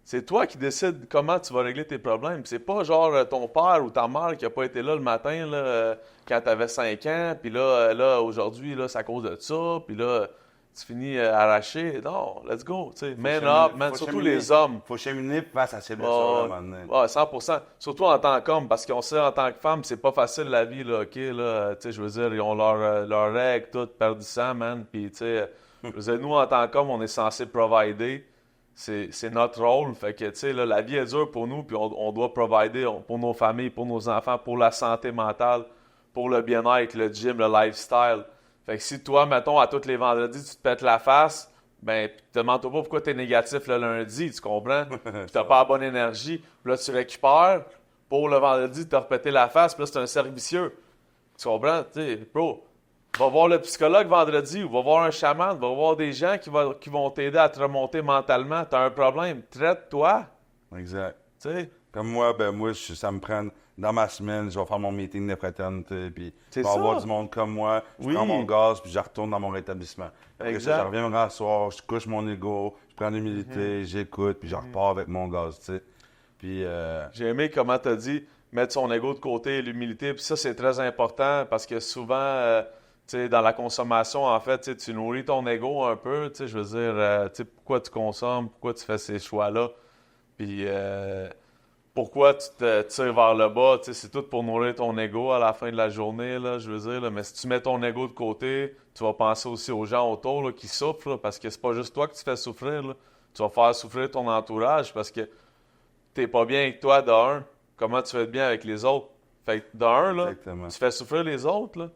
C'est toi qui décides comment tu vas régler tes problèmes. C'est pas genre ton père ou ta mère qui a pas été là le matin là, quand t'avais 5 ans, puis là aujourd'hui, là, c'est à cause de ça, puis là, tu finis arraché. Non, let's go, tu sais. Man up, man, surtout les hommes. Faut cheminer face à ces blessures à un moment donné. Ouais, 100%. Surtout en tant qu'homme, parce qu'on sait en tant que femme, c'est pas facile la vie, là, OK, là, tu sais, je veux dire, ils ont leurs règles, tout, perdent du sang, man, puis tu sais, je veux dire, nous, en tant qu'hommes, on est censé provider. C'est notre rôle. Fait que, tu sais, là, la vie est dure pour nous, puis on doit provider pour nos familles, pour nos enfants, pour la santé mentale, pour le bien-être, le gym, le lifestyle. Fait que si toi, mettons, à tous les vendredis, tu te pètes la face, ben, demande-toi pas pourquoi t'es négatif le lundi, tu comprends? Puis t'as pas la bonne énergie. Puis là, tu récupères pour le vendredi, te repéter la face, puis là, c'est un cercle vicieux. Tu comprends? Tu sais, bro, va voir le psychologue vendredi, ou va voir un chaman, va voir des gens qui vont t'aider à te remonter mentalement. T'as un problème, traite-toi. Exact. Tu sais. Comme moi, ça me prend dans ma semaine, je vais faire mon meeting de fraternité, puis je vais ça. avoir du monde comme moi, je prends mon gaz, puis je retourne dans mon rétablissement. Après ça, je reviens me rasseoir, je couche mon ego, je prends l'humilité, j'écoute, puis je repars avec mon gaz, tu sais. Puis, j'ai aimé comment tu as dit, mettre son ego de côté, l'humilité, puis ça, c'est très important, parce que souvent, tu sais, dans la consommation, en fait, tu nourris ton ego un peu, tu sais, je veux dire, tu sais, pourquoi tu consommes, pourquoi tu fais ces choix-là, puis pourquoi tu te tires vers le bas, tu sais, c'est tout pour nourrir ton ego à la fin de la journée, là, je veux dire, là. Mais si tu mets ton ego de côté, tu vas penser aussi aux gens autour là, qui souffrent, là, parce que c'est pas juste toi que tu fais souffrir, là. Tu vas faire souffrir ton entourage parce que t'es pas bien avec toi de un, comment tu vas être bien avec les autres? Fait que de un, là, exactement. tu fais souffrir les autres, là.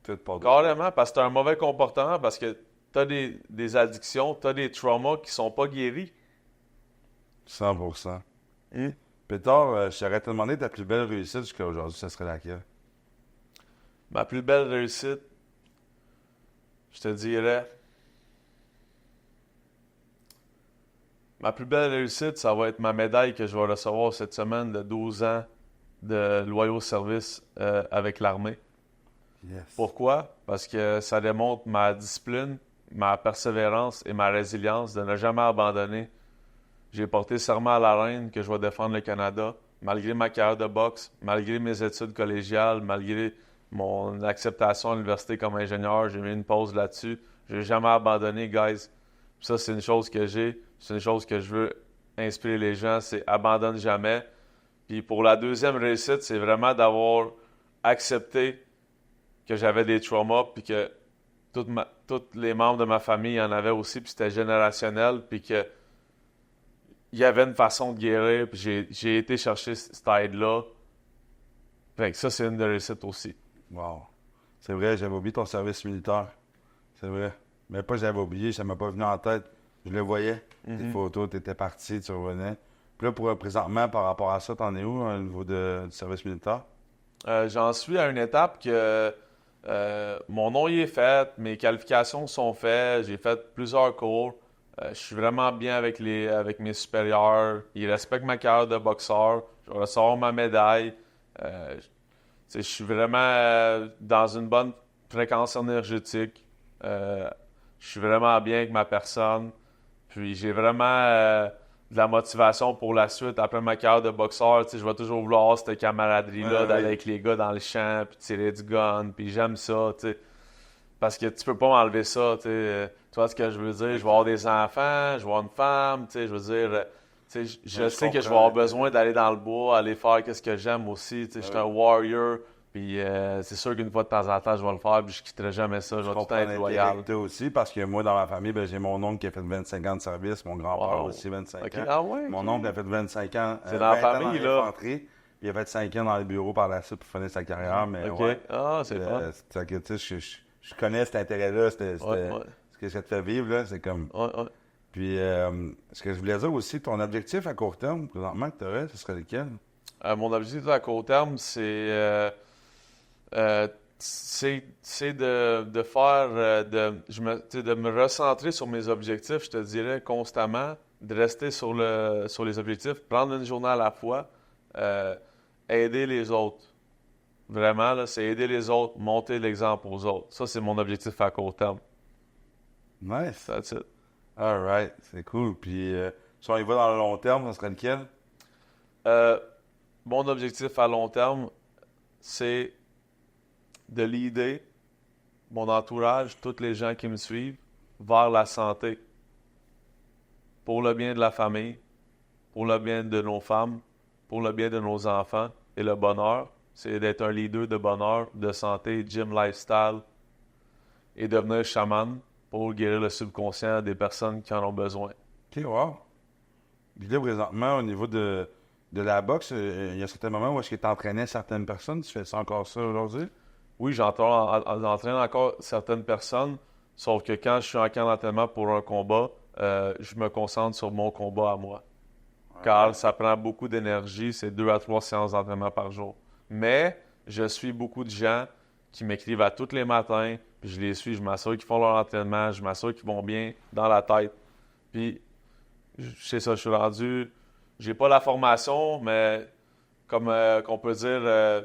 Tout part de Carrément, parce que t'as un mauvais comportement, parce que t'as des addictions, t'as des traumas qui sont pas guéris. 100%. Pétard, je t'aurais demandé ta plus belle réussite jusqu'à aujourd'hui, ça serait laquelle? Ma plus belle réussite, je te dirais... Ma plus belle réussite, ça va être ma médaille que je vais recevoir cette semaine de 12 ans de loyaux service avec l'armée. Yes. Pourquoi? Parce que ça démontre ma discipline, ma persévérance et ma résilience de ne jamais abandonner. J'ai porté serment à la reine que je vais défendre le Canada, malgré ma carrière de boxe, malgré mes études collégiales, malgré mon acceptation à l'université comme ingénieur. J'ai mis une pause là-dessus. Je n'ai jamais abandonné, guys. Ça, c'est une chose que j'ai. C'est une chose que je veux inspirer les gens. C'est abandonne jamais. Puis pour la deuxième réussite, c'est vraiment d'avoir accepté que j'avais des traumas, puis que tous les membres de ma famille en avaient aussi, puis c'était générationnel, puis que il y avait une façon de guérir, puis j'ai été chercher cette aide-là. Fait que ça, c'est une des réussites aussi. Wow. C'est vrai, j'avais oublié ton service militaire. C'est vrai. Mais pas j'avais oublié, ça m'a pas venu en tête. Je le voyais. Tes photos, tu étais parti, tu revenais. Puis là, présentement, par rapport à ça, t'en es où au niveau du service militaire? J'en suis à une étape que mon nom y est fait, mes qualifications sont faites, j'ai fait plusieurs cours. Je suis vraiment bien avec mes supérieurs. Ils respectent ma carrière de boxeur. Je vais recevoir ma médaille. Je suis vraiment dans une bonne fréquence énergétique. Je suis vraiment bien avec ma personne. Puis j'ai vraiment de la motivation pour la suite. Après ma carrière de boxeur, je vais toujours vouloir avoir cette camaraderie-là d'aller avec les gars dans le champ, puis tirer du gun, puis j'aime ça, parce que tu peux pas m'enlever ça, tu vois ce que je veux dire? Je vais avoir des enfants, je vais avoir une femme, je veux dire, je sais que je vais avoir besoin d'aller dans le bois, aller faire ce que j'aime aussi, je suis un warrior, puis c'est sûr qu'une fois de temps en temps, je vais le faire, puis je quitterai jamais ça, je vais tout le temps être loyal. Aussi, parce que moi, dans ma famille, j'ai mon oncle qui a fait 25 ans de service, mon grand-père aussi 25 ans. Ah ouais, mon oncle a fait 25 ans. C'est dans la famille, là. Puis il a fait 5 ans dans les bureaux par la suite pour finir sa carrière, mais ouais. Ah, c'est fun. Je connais cet intérêt-là, ce que ça te fait vivre, là, c'est comme... Ouais. Puis, ce que je voulais dire aussi, ton objectif à court terme, présentement, que tu aurais, ce serait lequel? Mon objectif à court terme, c'est de faire, de me recentrer sur mes objectifs, je te dirais, constamment, de rester sur les objectifs, prendre une journée à la fois, aider les autres. Vraiment, là, c'est aider les autres, monter l'exemple aux autres. Ça, c'est mon objectif à court terme. Nice. That's it. All right. C'est cool. Puis, si on y va dans le long terme, ça serait lequel? Mon objectif à long terme, c'est de leader mon entourage, tous les gens qui me suivent, vers la santé. Pour le bien de la famille, pour le bien de nos femmes, pour le bien de nos enfants et le bonheur. C'est d'être un leader de bonheur, de santé, gym lifestyle et devenir chaman pour guérir le subconscient des personnes qui en ont besoin. OK, wow. Puis là, présentement, au niveau de la boxe, il y a certains moments où est-ce que tu entraînais certaines personnes. Tu fais ça encore ça aujourd'hui? Oui, j'entraîne encore certaines personnes, sauf que quand je suis en camp d'entraînement pour un combat, je me concentre sur mon combat à moi. Car ça prend beaucoup d'énergie, c'est 2 à 3 séances d'entraînement par jour. Mais je suis beaucoup de gens qui m'écrivent à tous les matins, puis je les suis, je m'assure qu'ils font leur entraînement, je m'assure qu'ils vont bien dans la tête. Puis, c'est ça, je suis rendu, j'ai pas la formation, mais comme qu'on peut dire,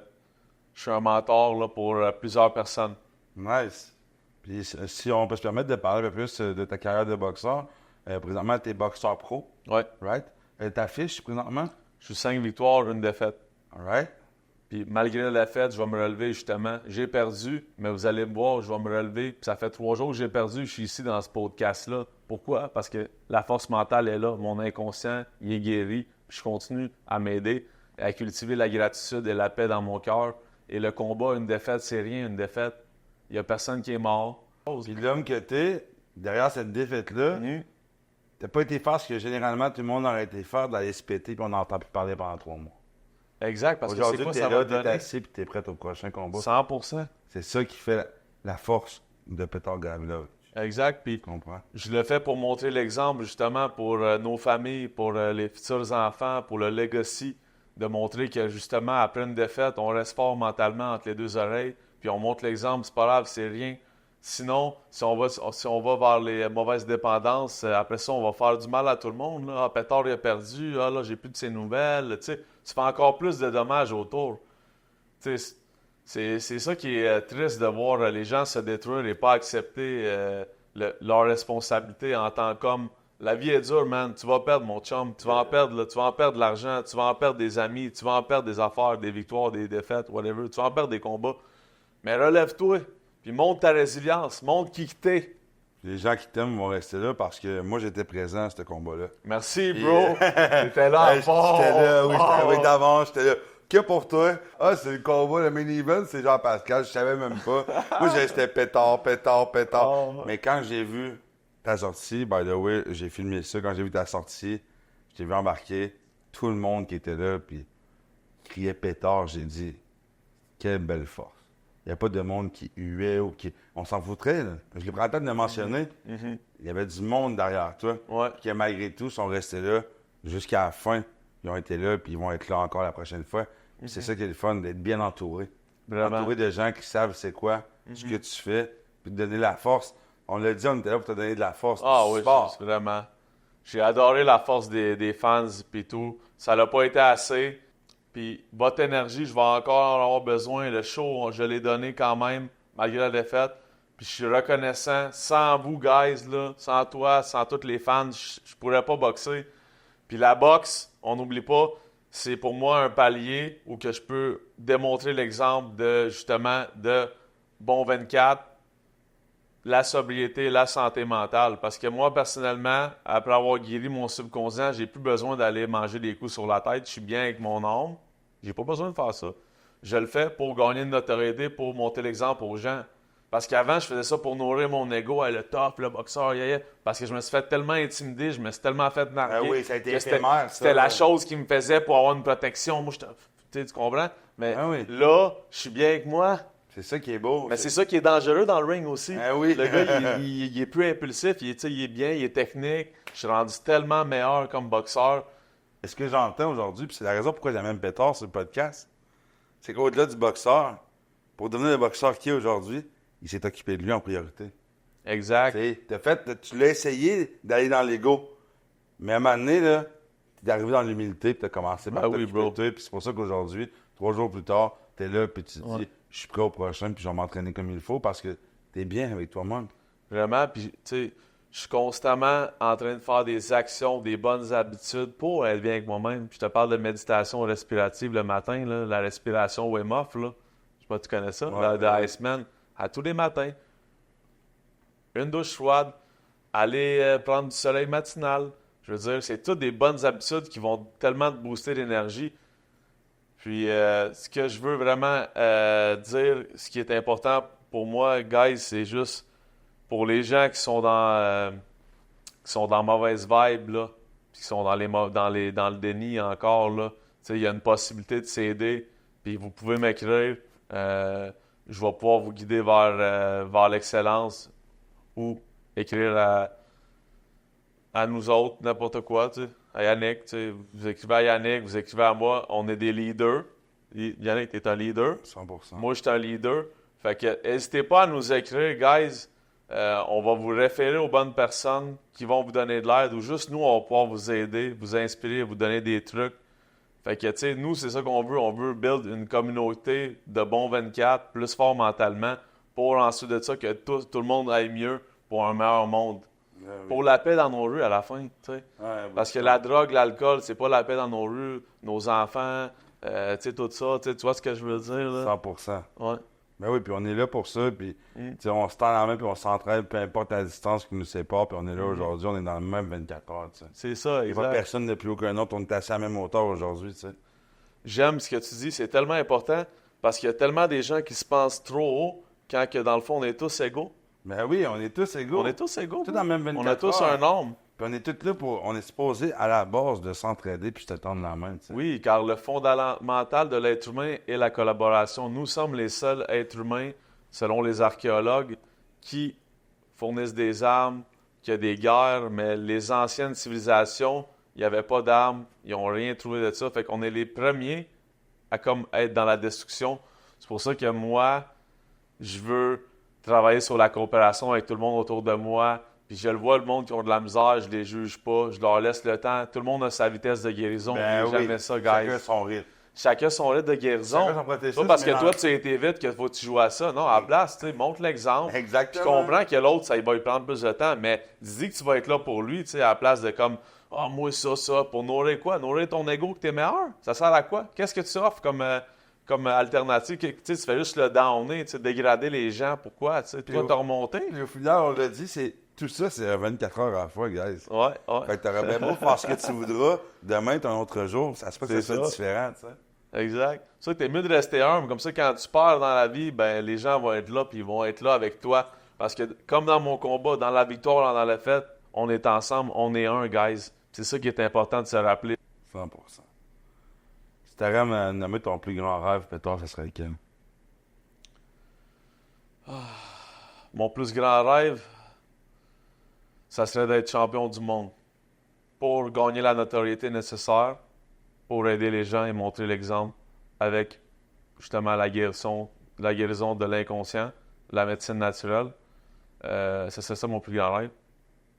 je suis un mentor là, pour plusieurs personnes. Nice. Puis si on peut se permettre de parler un peu plus de ta carrière de boxeur, présentement, tu es boxeur pro, Ouais. right? Ta fiche, présentement? Je suis 5 victoires, une défaite. All right. Puis malgré la défaite, je vais me relever justement. J'ai perdu, mais vous allez me voir, je vais me relever. Puis ça fait 3 jours que j'ai perdu, je suis ici dans ce podcast-là. Pourquoi? Parce que la force mentale est là. Mon inconscient, il est guéri. Puis je continue à m'aider, à cultiver la gratitude et la paix dans mon cœur. Et le combat, une défaite, c'est rien, une défaite. Il n'y a personne qui est mort. Puis l'homme que t'es, derrière cette défaite-là, t'as pas été faire ce que généralement tout le monde aurait été faire, d'aller se péter, puis on n'entend plus parler pendant 3 mois. Exact, parce que c'est Aujourd'hui, quoi t'es ça là, va t'es donner? assis, puis t'es prêt au prochain combat. 100%. C'est ça qui fait la force de Petar Gavlov. Exact, puis Tu comprends? je le fais pour montrer l'exemple, justement, pour nos familles, pour les futurs enfants, pour le legacy, de montrer que, justement, après une défaite, on reste fort mentalement entre les deux oreilles, puis on montre l'exemple, c'est pas grave, c'est rien. Sinon, si on va vers les mauvaises dépendances, après ça, on va faire du mal à tout le monde. Là. Ah, Pétard, il a perdu. Ah, là, j'ai plus de ses nouvelles. Tu sais, tu fais encore plus de dommages autour. Tu sais, c'est ça qui est triste de voir les gens se détruire et pas accepter leur responsabilité en tant qu'homme. La vie est dure, man. Tu vas perdre, mon chum. Tu vas en perdre, là. Tu vas en perdre de l'argent. Tu vas en perdre des amis. Tu vas en perdre des affaires, des victoires, des défaites, whatever. Tu vas en perdre des combats. Mais relève-toi. Puis montre ta résilience. Montre qui t'es. Les gens qui t'aiment vont rester là parce que moi, j'étais présent à ce combat-là. Merci, bro. T'étais là Hey, fort. J'étais là, oui, Oh. j'étais d'avance, j'étais là. Que pour toi? Ah, c'est le combat, le main event, c'est Jean-Pascal, je savais même pas. Moi, j'étais pétard. Oh. Mais quand j'ai vu ta sortie, by the way, j'ai filmé ça, quand j'ai vu ta sortie, je t'ai vu embarquer, tout le monde qui était là, puis criait pétard, j'ai dit, quelle belle force. Il n'y a pas de monde qui huait ou qui... On s'en foutrait, là. Je l'ai pris la tête de le mentionner. Il y avait du monde derrière toi. Ouais. Qui, malgré tout, sont restés là jusqu'à la fin. Ils ont été là, puis ils vont être là encore la prochaine fois. Puis c'est ça qui est le fun, d'être bien entouré. Vraiment. Entouré de gens qui savent c'est quoi, ce que tu fais, puis de donner la force. On l'a dit, on était là pour te donner de la force. Ah du oui, sport. vraiment. J'ai adoré la force des fans puis tout. Ça l'a pas été assez. Puis votre énergie, je vais encore en avoir besoin. Le show, je l'ai donné quand même, malgré la défaite. Puis je suis reconnaissant. Sans vous, guys, là, sans toi, sans tous les fans, je pourrais pas boxer. Puis la boxe, on n'oublie pas, c'est pour moi un palier où que je peux démontrer l'exemple de, justement, de bon 24, la sobriété, la santé mentale. Parce que moi, personnellement, après avoir guéri mon subconscient, j'ai plus besoin d'aller manger des coups sur la tête. Je suis bien avec mon âme. J'ai pas besoin de faire ça. Je le fais pour gagner de notoriété, pour monter l'exemple aux gens. Parce qu'avant, je faisais ça pour nourrir mon ego, le top, le boxeur, parce que je me suis fait tellement intimider, je me suis tellement fait narguer. Ah oui, ça a été que éphémère, ça. C'était la chose qui me faisait pour avoir une protection. Moi, tu comprends? Mais Ah oui. là, je suis bien avec moi. C'est ça qui est beau. Mais c'est ça qui est dangereux dans le ring aussi. Ah oui. Le gars, il est plus impulsif, il est bien, il est technique. Je suis rendu tellement meilleur comme boxeur. Et ce que j'entends aujourd'hui, puis c'est la raison pourquoi j'amène Pétard sur le podcast, c'est qu'au-delà du boxeur, pour devenir le boxeur qu'il est aujourd'hui, il s'est occupé de lui en priorité. Exact. Tu l'as essayé d'aller dans l'ego. Mais à un moment donné, tu es arrivé dans l'humilité, puis tu as commencé par Ben oui, t'occuper bro. de toi. Puis c'est pour ça qu'aujourd'hui, 3 jours plus tard, t'es là, puis tu te dis, Ouais. je suis prêt au prochain, puis je vais m'entraîner comme il faut parce que t'es bien avec toi-même. Vraiment, puis tu sais, je suis constamment en train de faire des actions, des bonnes habitudes pour être bien avec moi-même. Puis je te parle de méditation respirative le matin, là, la respiration Wim Hof, là. Je sais pas si tu connais ça, Ouais, de Iceman. À tous les matins, une douche froide, aller prendre du soleil matinal. Je veux dire, c'est toutes des bonnes habitudes qui vont tellement te booster l'énergie. Puis, ce que je veux vraiment dire, ce qui est important pour moi, guys, c'est juste pour les gens qui sont dans mauvaise vibe, là, puis qui sont dans le déni encore, là, tu sais, il y a une possibilité de s'aider, puis vous pouvez m'écrire. Je vais pouvoir vous guider vers l'excellence ou écrire à nous autres, n'importe quoi, tu sais. À Yannick, tu sais, vous écrivez à Yannick, vous écrivez à moi, on est des leaders. Yannick, t'es un leader. 100%. Moi, je suis un leader. Fait que n'hésitez pas à nous écrire, guys. On va vous référer aux bonnes personnes qui vont vous donner de l'aide ou juste nous, on va pouvoir vous aider, vous inspirer, vous donner des trucs. Fait que, tu sais, nous, c'est ça qu'on veut. On veut build une communauté de bons 24, plus fort mentalement, pour ensuite de ça que tout le monde aille mieux pour un meilleur monde. Pour la paix dans nos rues à la fin, tu sais. Parce que la drogue, l'alcool, c'est pas la paix dans nos rues, nos enfants, tu sais, tout ça, tu vois ce que je veux dire, là? 100%. Ouais. Ben oui, puis on est là pour ça, puis tu sais, on se tend la main, puis on s'entraide, peu importe la distance qui nous sépare, puis on est là aujourd'hui, on est dans le même 24 heures, tu sais. C'est ça, Il n'y a pas exact. personne de plus haut qu'un autre, on est assis à la même hauteur aujourd'hui, tu sais. J'aime ce que tu dis, c'est tellement important parce qu'il y a tellement des gens qui se pensent trop haut quand que dans le fond, on est tous égaux. Ben oui, on est tous égaux. On est tous égaux. Tous dans le même 24 On a tous heures. un homme. Puis on est tous là pour... On est supposé, à la base, de s'entraider puis se tendre la main, tu sais. Oui, car le fondamental de l'être humain est la collaboration. Nous sommes les seuls êtres humains, selon les archéologues, qui fournissent des armes, qui a des guerres, mais les anciennes civilisations, il n'y avait pas d'armes, ils n'ont rien trouvé de ça. Fait qu'on est les premiers à comme être dans la destruction. C'est pour ça que moi, je veux travailler sur la coopération avec tout le monde autour de moi. Puis je le vois, le monde qui ont de la misère, je les juge pas, je leur laisse le temps. Tout le monde a sa vitesse de guérison. Ben N'oubliez oui, jamais ça, guys. chacun son rythme. Chacun son rythme de guérison. Chacun son processus, Pas parce que mais toi, tu as été vite que faut que tu joues à ça. Non, à la place, tu sais, montre l'exemple. Puis Exactement. je comprends que l'autre, ça va lui prendre plus de temps, mais dis que tu vas être là pour lui, tu sais, à la place de comme, ah, moi, ça, pour nourrir quoi? Nourrir ton ego que t'es meilleur? Ça sert à quoi? Qu'est-ce que tu offres comme alternative? Tu sais, tu fais juste le downer, tu sais, dégrader les gens. Pourquoi? Tu sais, toi, t'as remonté? Puis au final, on l'a dit, tout ça, c'est 24 heures à la fois, guys. Ouais. Fait que t'aurais bien beau faire ce que tu voudras, demain, t'as un autre jour, ça se peut que C'est ça soit ça. différent, tu sais. Exact. C'est ça que t'es mieux de rester humble. Comme ça, quand tu pars dans la vie, ben les gens vont être là, puis ils vont être là avec toi. Parce que, comme dans mon combat, dans la victoire, dans la fête, on est ensemble, on est un, guys. C'est ça qui est important de se rappeler. 100%. Si t'aurais à me nommer ton plus grand rêve, peut-être, ça serait lequel? Mon plus grand rêve, ça serait d'être champion du monde. Pour gagner la notoriété nécessaire, pour aider les gens et montrer l'exemple avec, justement, la guérison de l'inconscient, la médecine naturelle. Ça serait ça mon plus grand rêve.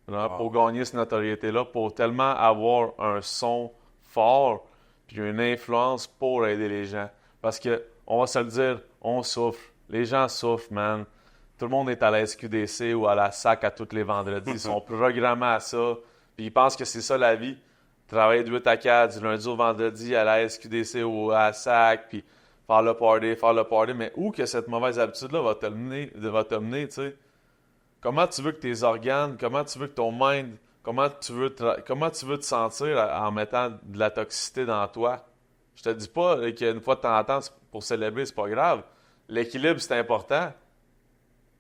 Vraiment, Wow. pour gagner cette notoriété-là, pour tellement avoir un son fort, puis une influence pour aider les gens. Parce que, on va se le dire, on souffre. Les gens souffrent, man. Tout le monde est à la SQDC ou à la SAC à tous les vendredis. Ils sont programmés à ça. Puis ils pensent que c'est ça la vie. Travailler de 8 à 4, du lundi au vendredi à la SQDC ou à la SAC, puis faire le party. Mais où que cette mauvaise habitude-là va te mener, tu sais? Comment tu veux que tes organes, comment tu veux que ton mind, comment tu veux te sentir en mettant de la toxicité dans toi? Je te dis pas qu'une fois de temps en temps, pour célébrer, c'est pas grave. L'équilibre, c'est important.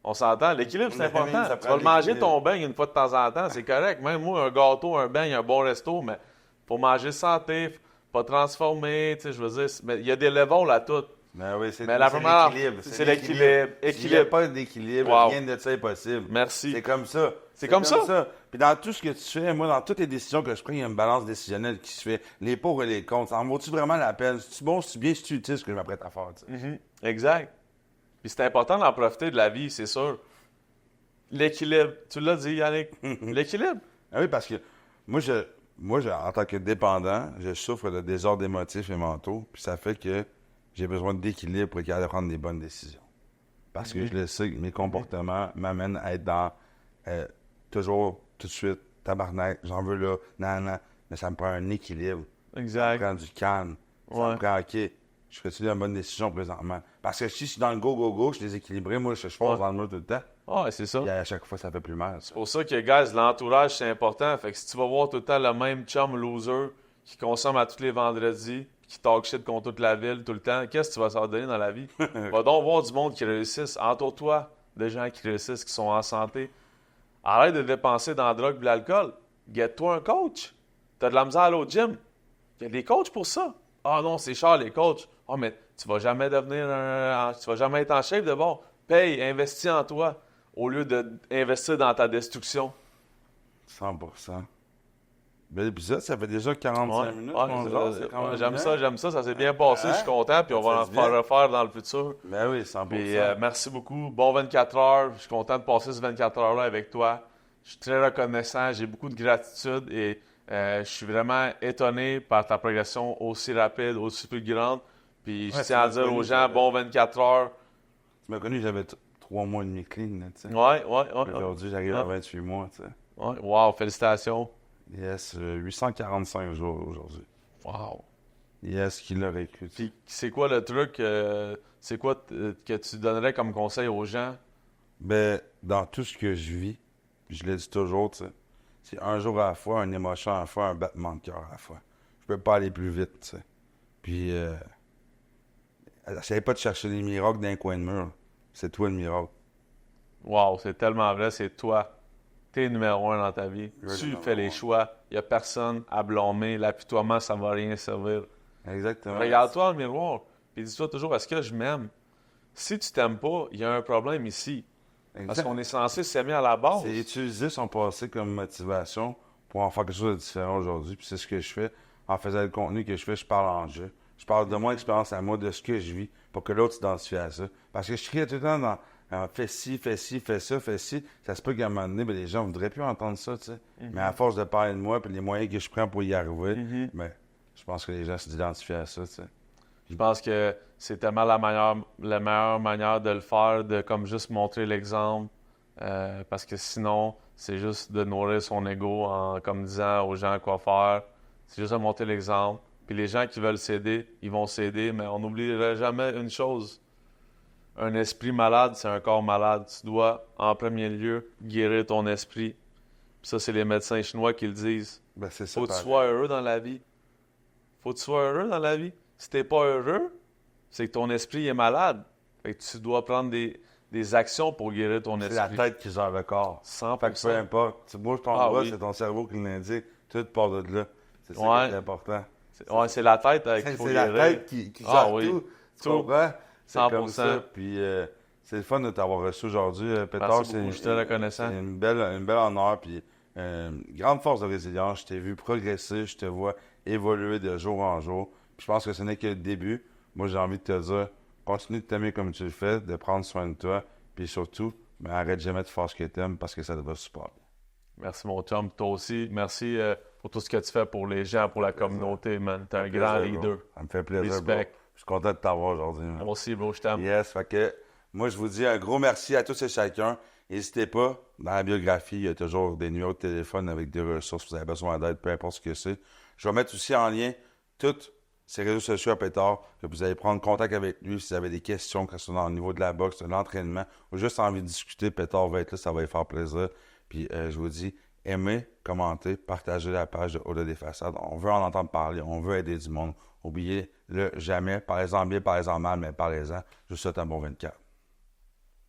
On s'entend? L'équilibre, c'est Mais important. ça Tu prend vas le manger l'équilibre. ton beigne une fois de temps en temps, c'est correct. Même moi, un gâteau, un beigne, un bon resto, mais faut manger santé, pas transformer, tu sais, je veux dire, mais il y a des levels à tout. Ben oui, c'est Mais la première, l'équilibre. c'est l'équilibre. S'il n'y a pas d'équilibre, Wow. rien de ça est possible. Merci. C'est comme ça. C'est comme ça. Puis dans tout ce que tu fais, moi, dans toutes les décisions que je prends, il y a une balance décisionnelle qui se fait. Les pour et les contre. Ça en vaut-tu vraiment la peine? C'est-tu bon, c'est-tu bien, c'est-tu utile ce que je m'apprête à faire? Tu sais? Mhm. Exact. Puis c'est important d'en profiter de la vie, c'est sûr. L'équilibre. Tu l'as dit, Yannick. L'équilibre. Ah oui, parce que moi, en tant que dépendant, je souffre de désordres émotifs et mentaux. Puis ça fait que j'ai besoin d'équilibre pour être capable de prendre des bonnes décisions. Parce que je le sais que mes comportements m'amènent à être dans toujours, tout de suite, tabarnak, j'en veux là, nan. Mais ça me prend un équilibre. Exact. Ça me prend du calme. Ça me prend, OK, je fais-tu une bonne décision présentement? Parce que si je suis dans le go, je suis déséquilibré, moi, je fonce dans le mur tout le temps. Ah, c'est ça. Et à chaque fois, ça fait plus mal. C'est pour ça que, guys, l'entourage, c'est important. Fait que si tu vas voir tout le temps le même chum loser qui consomme à tous les vendredis, qui talk shit contre toute la ville tout le temps, qu'est-ce que tu vas s'en donner dans la vie? Va donc voir du monde qui réussisse. Entoure-toi de gens qui réussissent, qui sont en santé. Arrête de dépenser dans la drogue et l'alcool. Get-toi un coach. T'as de la misère à aller au gym. Il y a des coachs pour ça. Ah non, c'est cher les coachs. Ah, mais tu vas jamais tu vas jamais être en shape de bon. Paye, investis en toi au lieu d'investir dans ta destruction. 100%. Bel épisode, ça fait déjà 45 minutes. J'aime ça, ça s'est bien passé, je suis content, puis on va en refaire dans le futur. Ben oui, 100%. Puis, merci beaucoup, bon 24 heures, je suis content de passer ce 24 heures-là avec toi. Je suis très reconnaissant, j'ai beaucoup de gratitude et je suis vraiment étonné par ta progression aussi rapide, aussi plus grande. Puis je tiens à dire aux gens, bon 24 heures. Tu m'as connu, j'avais 3 mois et demi clean, tu sais. Ouais. Aujourd'hui, j'arrive à 28 mois, tu sais. Ouais, wow, félicitations. Yes, 845 jours aujourd'hui. Wow. Yes, qui l'aurait cru. Puis c'est quoi le truc, c'est quoi que tu donnerais comme conseil aux gens? Ben, dans tout ce que je vis, je le dis toujours, tu sais, c'est un jour à la fois, une émotion à la fois, un battement de cœur à la fois. Je peux pas aller plus vite, tu sais. Puis, essayez pas de chercher des miracles dans un coin de mur. C'est toi le miracle. Wow, c'est tellement vrai, c'est toi. T'es numéro 1 dans ta vie. Tu fais les choix. Il n'y a personne à blâmer. L'apitoiement, ça ne va rien servir. Exactement. Regarde-toi dans le miroir. Puis dis-toi toujours, est-ce que je m'aime? Si tu t'aimes pas, il y a un problème ici. Exact. Parce qu'on est censé s'aimer à la base. C'est utiliser son passé comme motivation pour en faire quelque chose de différent aujourd'hui. Puis c'est ce que je fais. En faisant le contenu que je fais, je parle en jeu. Je parle de mon expérience à moi, de ce que je vis, pour que l'autre s'identifie à ça. Parce que je crie tout le temps dans fais ci, fais ci, fais ça, fais ci. Ça se peut qu'à un moment donné, les gens ne voudraient plus entendre ça, tu sais. Mais à force de parler de moi, puis les moyens que je prends pour y arriver, mais je pense que les gens s'identifient à ça, tu sais. Je pense que c'est tellement la meilleure manière de le faire, de comme juste montrer l'exemple. Parce que sinon, c'est juste de nourrir son ego en comme disant aux gens quoi faire. C'est juste de montrer l'exemple. Puis les gens qui veulent s'aider, ils vont s'aider, mais on n'oublierait jamais une chose. Un esprit malade, c'est un corps malade. Tu dois, en premier lieu, guérir ton esprit. Puis ça, c'est les médecins chinois qui le disent. Ben, c'est ça. Faut que tu sois heureux dans la vie. Faut que tu sois heureux dans la vie. Si t'es pas heureux, c'est que ton esprit est malade. Fait que tu dois prendre des actions pour guérir ton esprit. C'est la tête qui gère le corps. 100%. Fait que peu importe. Tu bouges ton bras, c'est ton cerveau qui l'indique. Tout part de là. C'est ça qui est important. C'est la tête qu'il faut guérir. C'est la tête qui gère tout. Tu comprends? C'est 100%. comme ça. Puis c'est le fun de t'avoir reçu aujourd'hui, Pétard. Je suis très reconnaissant. C'est une belle honneur. Puis grande force de résilience. Je t'ai vu progresser. Je te vois évoluer de jour en jour. Puis je pense que ce n'est que le début. Moi, j'ai envie de te dire, continue de t'aimer comme tu le fais, de prendre soin de toi. Puis surtout, arrête jamais de faire ce que tu aimes parce que ça te va super bien. Merci, mon chum. Toi aussi. Merci pour tout ce que tu fais pour les gens, pour la communauté, man. T'es un grand leader. Ça me fait plaisir, Respect. bro. Je suis content de t'avoir aujourd'hui. Man. Moi aussi, bro, je t'aime. Yes, fait que moi, je vous dis un gros merci à tous et chacun. N'hésitez pas, dans la biographie, il y a toujours des numéros de téléphone avec des ressources. Vous avez besoin d'aide, peu importe ce que c'est. Je vais mettre aussi en lien tous ces réseaux sociaux à Pétard, que vous allez prendre contact avec lui si vous avez des questions, que ce soit au niveau de la boxe, de l'entraînement, ou juste envie de discuter. Pétard va être là, ça va lui faire plaisir. Puis je vous dis, aimez, commentez, partagez la page de Au-delà des façades. On veut en entendre parler, on veut aider du monde. Oubliez-le jamais. Parlez-en bien, parlez-en mal, mais parlez-en. Je vous souhaite un bon 24.